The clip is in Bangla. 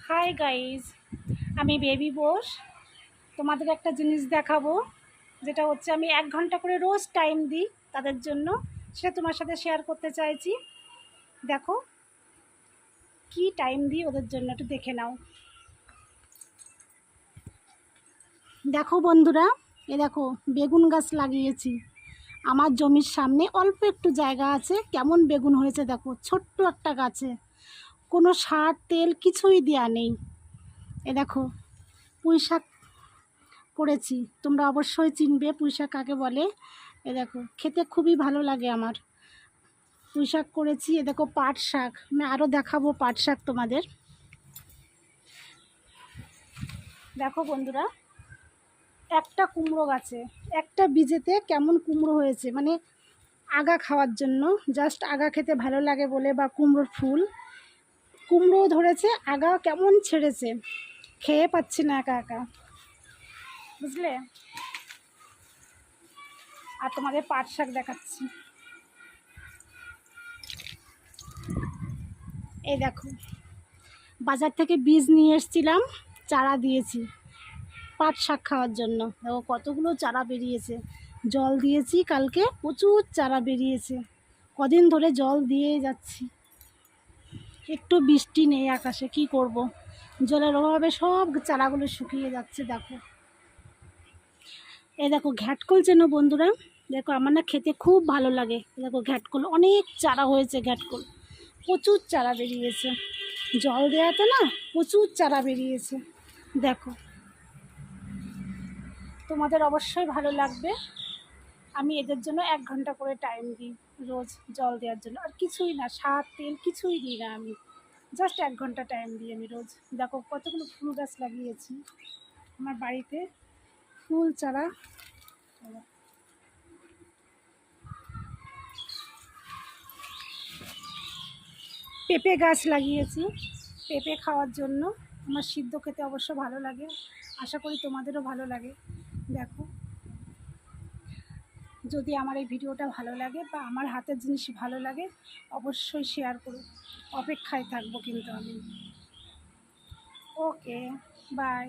হাই গাইজ, আমি বেবি বোস। তোমাদের একটা জিনিস দেখাবো, যেটা হচ্ছে আমি 1 ঘন্টা করে রোজ টাইম দিই তাদের জন্য। সেটা তোমার সাথে শেয়ার করতে চাইছি। দেখো কি টাইম দিই ওদের জন্য, একটু দেখে নাও। দেখো বন্ধুরা, দেখো বেগুন গাছ লাগিয়েছি আমার জমির সামনে। অল্প একটু জায়গা আছে, কেমন বেগুন হয়েছে দেখো, ছোট্ট একটা গাছে, কোনো সার তেল কিছুই দেওয়া নেই। দেখো পুঁই শাক করেছি, তোমরা অবশ্যই চিনবে পুঁই শাক কাকে বলে। দেখো খেতে খুবই ভালো লাগে আমার। পুঁই শাক করেছি। দেখো পাট শাক, আমি আরও দেখাবো পাট শাক তোমাদের। দেখো বন্ধুরা, একটা কুমড়ো গাছে একটা বীজেতে কেমন কুমড়ো হয়েছে, মানে আগা খাওয়ার জন্য, জাস্ট আগা খেতে ভালো লাগে বলে, বা কুমড়োর ফুল, কুমড়ো ধরেছে, আগা কেমন ছেড়েছে, খেয়ে পাচ্ছি না একা একা, বুঝলে। আর তোমাদের পাট শাক দেখাচ্ছি। এই দেখো বাজার থেকে বীজ নিয়ে এসেছিলাম, চারা দিয়েছি পাট শাক খাওয়ার জন্য। দেখো কতগুলো চারা বেরিয়েছে, জল দিয়েছি কালকে, প্রচুর চারা বেরিয়েছে। কদিন ধরে জল দিয়েই যাচ্ছি, একটু বৃষ্টি নেই আকাশে, কি করব, জলের অভাবে সব চারাগুলো শুকিয়ে যাচ্ছে। দেখো এই দেখো ঘ্যাটকল চেন বন্ধুরা, দেখো আমার না খেতে খুব ভালো লাগে। দেখো ঘ্যাটকল, অনেক চারা হয়েছে ঘ্যাটকল, প্রচুর চারা বেরিয়েছে, জল দেওয়াতে না প্রচুর চারা বেরিয়েছে। দেখো তোমাদের অবশ্যই ভালো লাগবে। আমি এদের জন্য 1 ঘন্টা করে টাইম দিই রোজ জল দেওয়ার জন্য, আর কিছুই না, সার তেল কিছুই দিই না আমি, জাস্ট 1 ঘন্টা টাইম দিই আমি রোজ। দেখো কতগুলো ফুল গাছ লাগিয়েছি আমার বাড়িতে, ফুল চারা। পেঁপে গাছ লাগিয়েছি পেঁপে খাওয়ার জন্য, আমার সিদ্ধ খেতে অবশ্য ভালো লাগে, আশা করি তোমাদেরও ভালো লাগে। দেখো যদি আমার এই ভিডিওটা ভালো লাগে বা আমার হাতের জিনিস ভালো লাগে, অবশ্যই শেয়ার করো, অপেক্ষায় থাকবো কিন্তু আমি। ওকে, বাই।